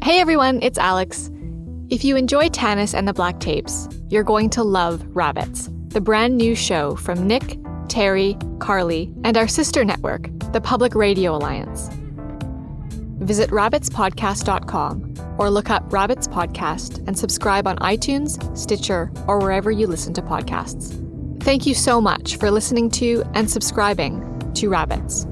Hey everyone, it's Alex. If you enjoy Tanis and the Black Tapes, you're going to love Rabbits, the brand new show from Nick, Terry, Carly, and our sister network, the Public Radio Alliance. Visit rabbitspodcast.com or look up Rabbits Podcast and subscribe on iTunes, Stitcher, or wherever you listen to podcasts. Thank you so much for listening to and subscribing to Rabbits.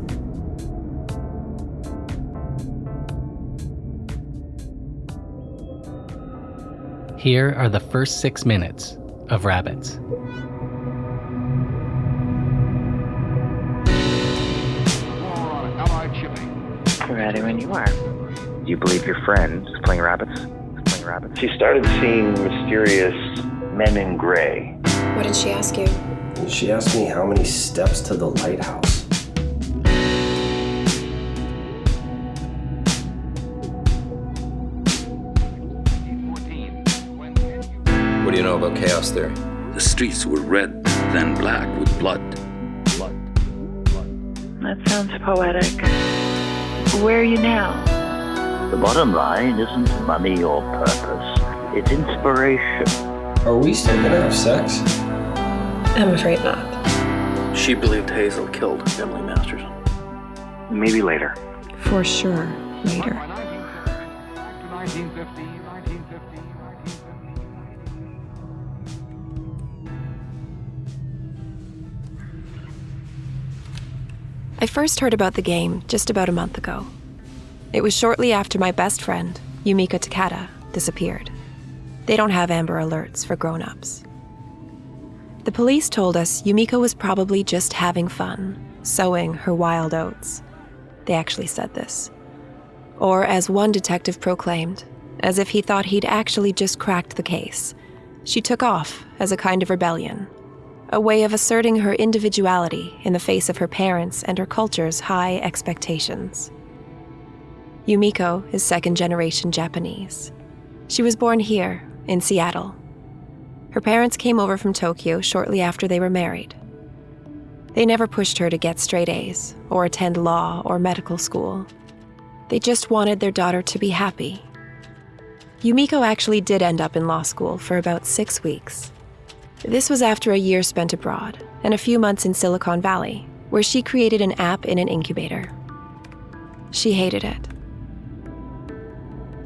Here are the first 6 minutes of Rabbits. Ready when you are. Do you believe your friend is playing rabbits? She started seeing mysterious men in gray. What did she ask you? She asked me how many steps to the lighthouse. What do you know about chaos theory? The streets were red, then black with blood. That sounds poetic. Where are you now? The bottom line isn't money or purpose. It's inspiration. Are we still gonna have sex? I'm afraid not. She believed Hazel killed Emily Masterson. Maybe later. For sure, later. I first heard about the game just about a month ago. It was shortly after my best friend, Yumiko Takada, disappeared. They don't have Amber Alerts for grown-ups. The police told us Yumiko was probably just having fun, sowing her wild oats. They actually said this. Or as one detective proclaimed, as if he thought he'd actually just cracked the case, she took off as a kind of rebellion. A way of asserting her individuality in the face of her parents' and her culture's high expectations. Yumiko is second-generation Japanese. She was born here, in Seattle. Her parents came over from Tokyo shortly after they were married. They never pushed her to get straight A's or attend law or medical school. They just wanted their daughter to be happy. Yumiko actually did end up in law school for about 6 weeks. This was after a year spent abroad and a few months in Silicon Valley, where she created an app in an incubator. She hated it.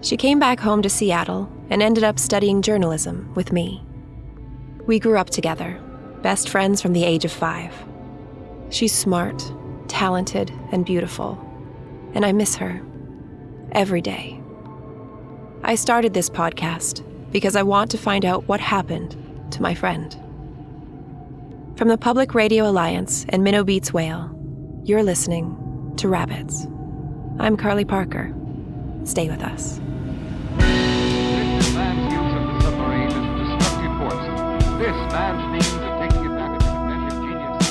She came back home to Seattle and ended up studying journalism with me. We grew up together, best friends from the age of 5. She's smart, talented, and beautiful, and I miss her every day. I started this podcast because I want to find out what happened to my friend. From the Public Radio Alliance and Minnow Beats Whale, you're listening to Rabbits. I'm Carly Parker. Stay with us. This man's use of the submarine is destructive force. This man's means of taking advantage of inventive genius.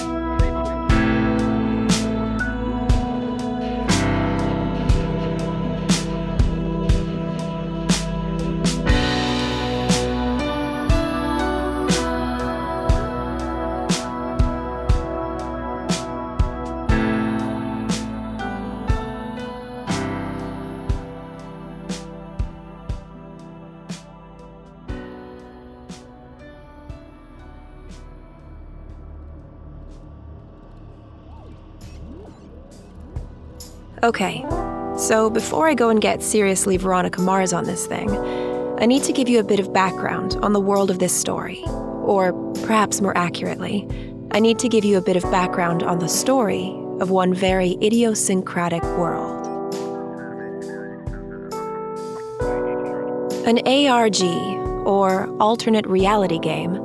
Okay, so before I go and get seriously Veronica Mars on this thing, I need to give you a bit of background on the world of this story. Or perhaps more accurately, I need to give you a bit of background on the story of one very idiosyncratic world. An ARG, or alternate reality game,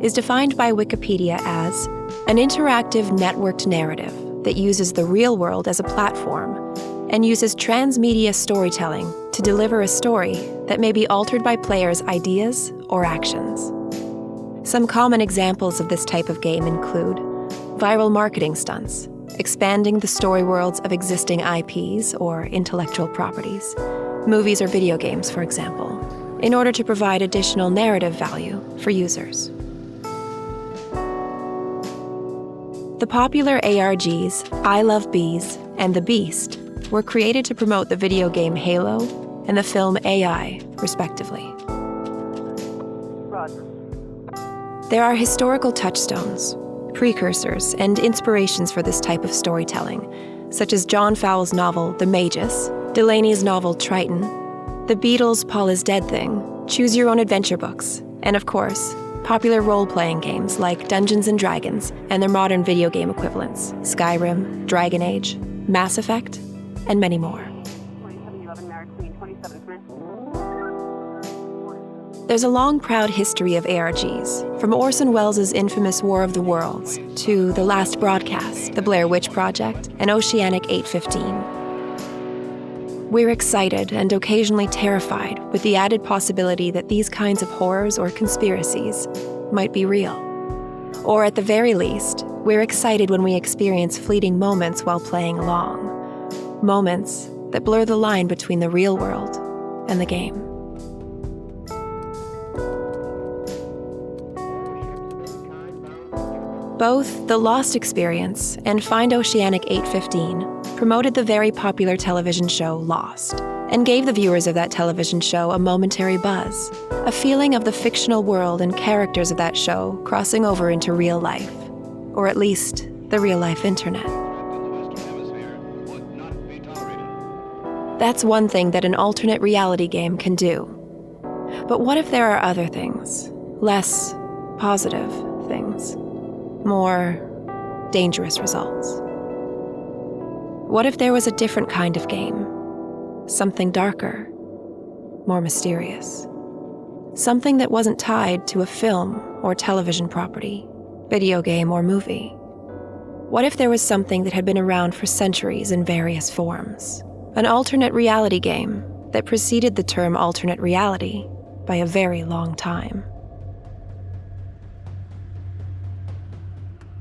is defined by Wikipedia as an interactive networked narrative that uses the real world as a platform and uses transmedia storytelling to deliver a story that may be altered by players' ideas or actions. Some common examples of this type of game include viral marketing stunts, expanding the story worlds of existing IPs or intellectual properties, movies or video games, for example, in order to provide additional narrative value for users. The popular ARGs I Love Bees and The Beast were created to promote the video game Halo and the film AI, respectively. There are historical touchstones, precursors, and inspirations for this type of storytelling, such as John Fowles' novel The Magus, Delaney's novel Triton, the Beatles' Paul is Dead thing, Choose Your Own Adventure books, and of course, popular role-playing games like Dungeons & Dragons and their modern video game equivalents, Skyrim, Dragon Age, Mass Effect, and many more. There's a long, proud history of ARGs, from Orson Welles' infamous War of the Worlds to The Last Broadcast, The Blair Witch Project, and Oceanic 815. We're excited and occasionally terrified with the added possibility that these kinds of horrors or conspiracies might be real. Or at the very least, we're excited when we experience fleeting moments while playing along. Moments that blur the line between the real world and the game. Both The Lost Experience and Find Oceanic 815 promoted the very popular television show Lost, and gave the viewers of that television show a momentary buzz, a feeling of the fictional world and characters of that show crossing over into real life, or at least the real-life internet. That's one thing that an alternate reality game can do. But what if there are other things, less positive things? More dangerous results. What if there was a different kind of game? Something darker, more mysterious. Something that wasn't tied to a film or television property, video game or movie. What if there was something that had been around for centuries in various forms? An alternate reality game that preceded the term alternate reality by a very long time.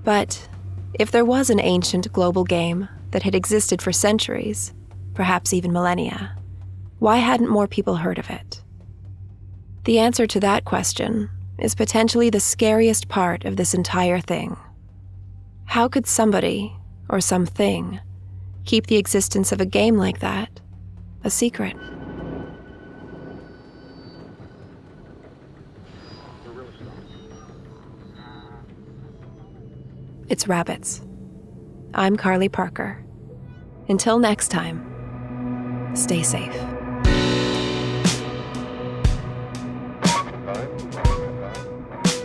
But if there was an ancient global game that had existed for centuries, perhaps even millennia, why hadn't more people heard of it? The answer to that question is potentially the scariest part of this entire thing. How could somebody, or something, keep the existence of a game like that a secret? It's Rabbits. I'm Carly Parker. Until next time, stay safe.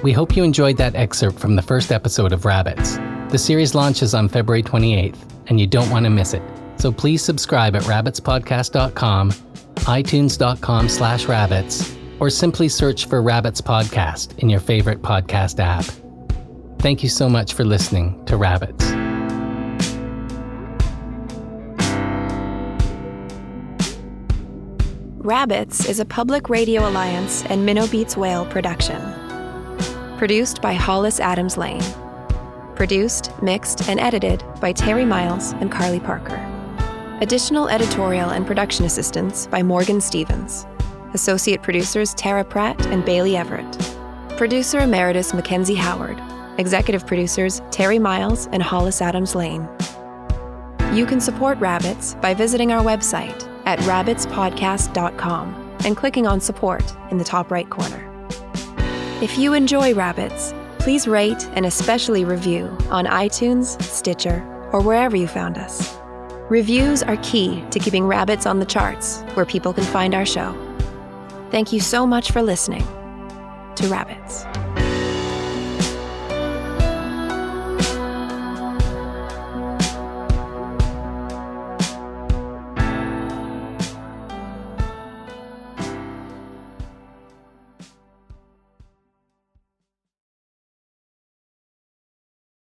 We hope you enjoyed that excerpt from the first episode of Rabbits. The series launches on February 28th, and you don't want to miss it. So please subscribe at rabbitspodcast.com, itunes.com/rabbits, or simply search for Rabbits Podcast in your favorite podcast app. Thank you so much for listening to Rabbits. Rabbits is a Public Radio Alliance and Minnow Beats Whale production. Produced by Hollis Adams Lane. Produced, mixed, and edited by Terry Miles and Carly Parker. Additional editorial and production assistance by Morgan Stevens. Associate producers Tara Pratt and Bailey Everett. Producer Emeritus Mackenzie Howard. Executive producers Terry Miles and Hollis Adams Lane. You can support Rabbits by visiting our website at rabbitspodcast.com and clicking on support in the top right corner. If you enjoy Rabbits, please rate and especially review on iTunes, Stitcher, or wherever you found us. Reviews are key to keeping Rabbits on the charts where people can find our show. Thank you so much for listening to Rabbits.